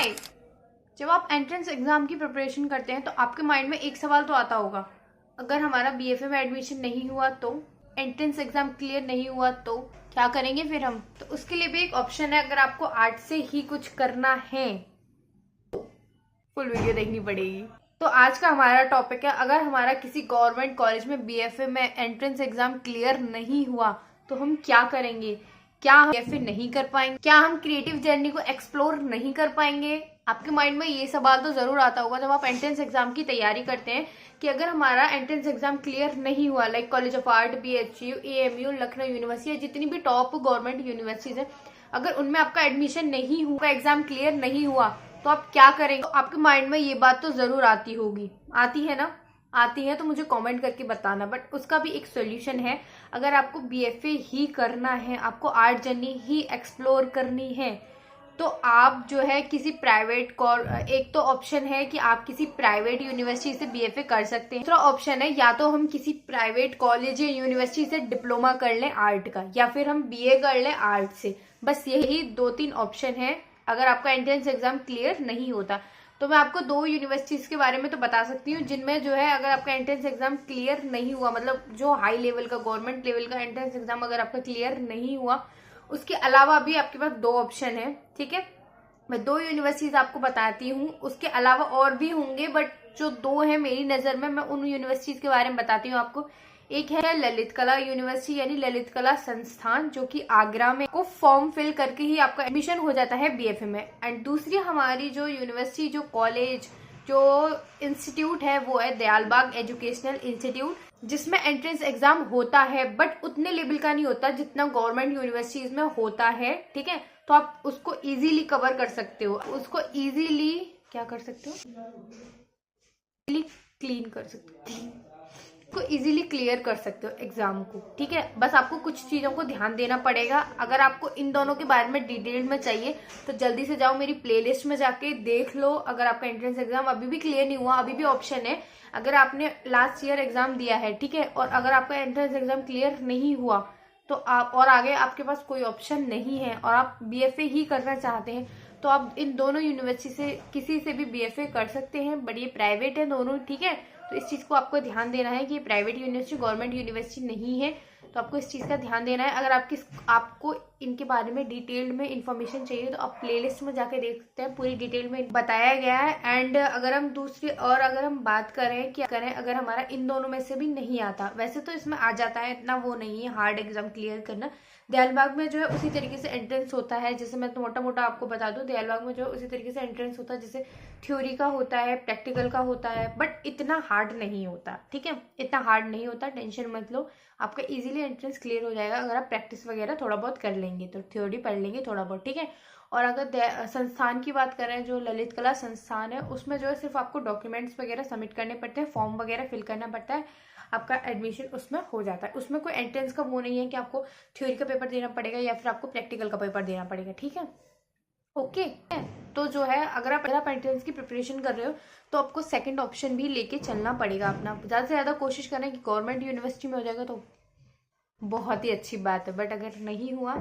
हाय, जब आप entrance exam की प्रिपरेशन करते हैं तो आपके माइंड में एक सवाल तो आता होगा, अगर हमारा बीएफए में एडमिशन नहीं हुआ तो, एंट्रेंस एग्जाम क्लियर नहीं हुआ तो क्या करेंगे फिर हम। तो उसके लिए भी एक ऑप्शन है, अगर आपको आर्ट से ही कुछ करना है तो फुल वीडियो देखनी पड़ेगी। तो आज का हमारा टॉपिक है, अगर हमारा किसी गवर्नमेंट कॉलेज में बीएफए में एंट्रेंस एग्जाम क्लियर नहीं हुआ तो हम क्या करेंगे, क्या हम बीएफए नहीं कर पाएंगे, क्या हम क्रिएटिव जर्नी को एक्सप्लोर नहीं कर पाएंगे। आपके माइंड में ये सवाल तो जरूर आता होगा जब आप एंट्रेंस एग्जाम की तैयारी करते हैं कि अगर हमारा एंट्रेंस एग्जाम क्लियर नहीं हुआ, like college of art, BHU, AMU, Lucknow university, जितनी भी टॉप गवर्नमेंट यूनिवर्सिटीज है, अगर उनमें आपका एडमिशन नहीं हुआ, एग्जाम क्लियर नहीं हुआ तो आप क्या करेंगे। तो आपके माइंड में ये बात तो जरूर आती होगी, आती है ना? आती है तो मुझे कमेंट करके बताना। बट उसका भी एक सोल्यूशन है, अगर आपको बीएफए ही करना है, आपको आर्ट जर्नी ही एक्सप्लोर करनी है, तो आप जो है किसी प्राइवेट एक तो ऑप्शन है कि आप किसी प्राइवेट यूनिवर्सिटी से बीएफए कर सकते हैं। दूसरा ऑप्शन है या तो हम किसी प्राइवेट कॉलेज या यूनिवर्सिटी से डिप्लोमा कर लें आर्ट का, या फिर हम बीए कर लें आर्ट से। बस यही 2-3 ऑप्शन है अगर आपका एंट्रेंस एग्जाम क्लियर नहीं होता। तो मैं आपको 2 यूनिवर्सिटीज के बारे में तो बता सकती हूँ जिनमें जो है अगर आपका एंट्रेंस एग्जाम क्लियर नहीं हुआ, मतलब जो हाई लेवल का गवर्नमेंट लेवल का एंट्रेंस एग्जाम अगर आपका क्लियर नहीं हुआ, उसके अलावा भी आपके पास 2 ऑप्शन है। ठीक है, मैं 2 यूनिवर्सिटीज आपको बताती हूँ, उसके अलावा और भी होंगे, बट जो 2 है मेरी नजर में, मैं उन यूनिवर्सिटीज के बारे में बताती हूँ आपको। एक है ललित कला यूनिवर्सिटी यानी ललित कला संस्थान, जो कि आगरा में, को फॉर्म फिल करके ही आपका एडमिशन हो जाता है बीएफए में। एंड दूसरी हमारी जो यूनिवर्सिटी, जो कॉलेज, जो इंस्टीट्यूट है वो है दयालबाग एजुकेशनल इंस्टीट्यूट, जिसमें एंट्रेंस एग्जाम होता है बट उतने लेवल का नहीं होता जितना गवर्नमेंट यूनिवर्सिटीज में होता है। ठीक है, तो आप उसको इजीली कवर कर सकते हो, उसको इजीली क्या कर सकते हो, क्लीन कर सकते हो, को इजीली क्लियर कर सकते हो एग्जाम को। ठीक है, बस आपको कुछ चीजों को ध्यान देना पड़ेगा। अगर आपको इन दोनों के बारे में डिटेल में चाहिए तो जल्दी से जाओ मेरी प्लेलिस्ट में जाके देख लो। अगर आपका एंट्रेंस एग्जाम अभी भी क्लियर नहीं हुआ, अभी भी ऑप्शन है, अगर आपने लास्ट ईयर एग्जाम दिया है, ठीक है, और अगर आपका एंट्रेंस एग्जाम क्लियर नहीं हुआ तो आप, और आगे आपके पास कोई ऑप्शन नहीं है और आप बीएफए ही करना चाहते हैं, तो आप इन दोनों यूनिवर्सिटी से किसी से भी बीएफए कर सकते हैं। बट ये प्राइवेट है दोनों, ठीक है, तो इस चीज को आपको ध्यान देना है कि प्राइवेट यूनिवर्सिटी गवर्नमेंट यूनिवर्सिटी नहीं है, तो आपको इस चीज का ध्यान देना है। अगर आपको इनके बारे में डिटेल्ड में इन्फॉर्मेशन चाहिए तो आप प्लेलिस्ट में जाके देख सकते हैं, पूरी डिटेल में बताया गया है। एंड अगर हम बात करें कि अगर हमारा इन दोनों में से भी नहीं आता, वैसे तो इसमें आ जाता है, इतना वो नहीं है हार्ड एग्जाम क्लियर करना। दयालबाग में जो है उसी तरीके से एंट्रेंस होता है, जैसे मैं तो मोटा मोटा आपको बता दूं, दयालबाग में जो है उसी तरीके से एंट्रेंस होता है जैसे थ्योरी का होता है, प्रैक्टिकल का होता है, बट इतना हार्ड नहीं होता। ठीक है, इतना हार्ड नहीं होता, टेंशन मत लो, आपका इजीली एंट्रेंस क्लियर हो जाएगा अगर आप प्रैक्टिस वगैरह थोड़ा बहुत कर लेंगे, तो थ्योरी पढ़ लेंगे थोड़ा बहुत। ठीक है, और अगर संस्थान की बात करें, जो ललित कला संस्थान है, उसमें जो है सिर्फ आपको डॉक्यूमेंट्स वगैरह सबमिट करने पड़ते हैं, फॉर्म वगैरह फिल करना पड़ता है, आपका एडमिशन उसमें हो जाता है। उसमें कोई एंट्रेंस का वो नहीं है कि आपको थ्योरी का पेपर देना पड़ेगा या फिर आपको प्रैक्टिकल का पेपर देना पड़ेगा। ठीक है, ओके। तो जो है अगर आप एंट्रेंस की प्रिपरेशन कर रहे हो तो आपको सेकंड ऑप्शन भी लेके चलना पड़ेगा अपना। ज़्यादा से ज़्यादा कोशिश करें कि गवर्नमेंट यूनिवर्सिटी में हो जाएगा तो बहुत ही अच्छी बात है, बट अगर नहीं हुआ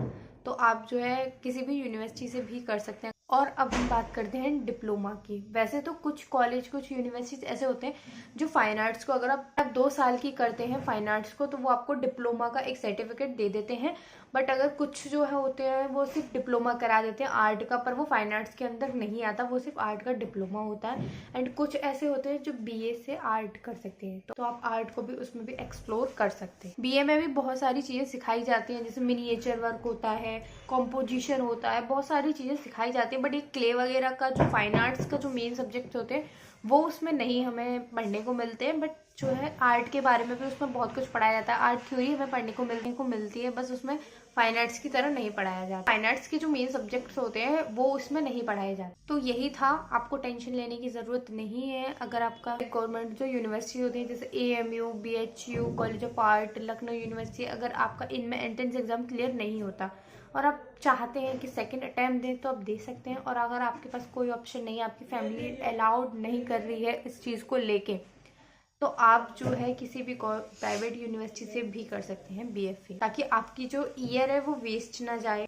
तो आप जो है किसी भी यूनिवर्सिटी से भी कर सकते हैं। और अब हम बात करते हैं डिप्लोमा की। वैसे तो कुछ कॉलेज, कुछ यूनिवर्सिटीज ऐसे होते हैं जो फाइन आर्ट्स को, अगर आप 2 साल की करते हैं फाइन आर्ट्स को, तो वो आपको डिप्लोमा का एक सर्टिफिकेट दे देते हैं। बट अगर कुछ जो है होते हैं वो सिर्फ डिप्लोमा करा देते हैं आर्ट का, पर वो फाइन आर्ट्स के अंदर नहीं आता, वो सिर्फ आर्ट का डिप्लोमा होता है। एंड कुछ ऐसे होते हैं जो बीए से आर्ट कर सकते हैं, तो आप आर्ट को भी उसमें भी एक्सप्लोर कर सकते हैं। बीए में भी बहुत सारी चीजें सिखाई जाती हैं, जैसे मिनिएचर वर्क होता है, कॉम्पोजिशन होता है, बहुत सारी चीजें सिखाई जाती है। बट ये क्ले वगैरह का, जो फाइन आर्ट्स का जो मेन सब्जेक्ट होते हैं, वो उसमें नहीं हमें पढ़ने को मिलते हैं। बट जो है आर्ट के बारे में भी उसमें बहुत कुछ पढ़ाया जाता है, आर्ट थ्योरी हमें पढ़ने को मिलती है, बस उसमें फाइन आर्ट्स की तरह नहीं पढ़ाया जाता। फाइन आर्ट्स के जो मेन सब्जेक्ट्स होते हैं वो उसमें नहीं पढ़ाए जाते। तो यही था, आपको टेंशन लेने की जरूरत नहीं है। अगर आपका गवर्नमेंट जो यूनिवर्सिटी होती है जैसे AMU, BHU, college of art, Lucknow university, अगर आपका इनमें एंट्रेंस एग्जाम क्लियर नहीं होता और आप चाहते हैं कि सेकंड अटेम्प्ट दें तो आप दे सकते हैं। और अगर आपके पास कोई ऑप्शन नहीं है, आपकी फैमिली अलाउड नहीं कर रही है इस चीज़ को लेके, तो आप जो है किसी भी प्राइवेट यूनिवर्सिटी से भी कर सकते हैं बीएफए, ताकि आपकी जो ईयर है वो वेस्ट ना जाए।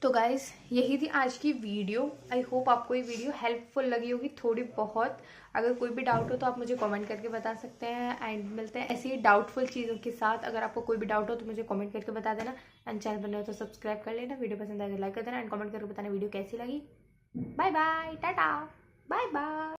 तो गाइज यही थी आज की वीडियो। आई होप आपको ये वीडियो हेल्पफुल लगी होगी थोड़ी बहुत। अगर कोई भी डाउट हो तो आप मुझे कमेंट करके बता सकते हैं एंड मिलते हैं ऐसी ही डाउटफुल चीज़ों के साथ। अगर आपको कोई भी डाउट हो तो मुझे कमेंट करके बता देना एंड चैनल बने हो तो सब्सक्राइब कर लेना। वीडियो पसंद आए तो लाइक कर देना एंड कमेंट करके बताना वीडियो कैसी लगी। Bye bye, tata, bye bye.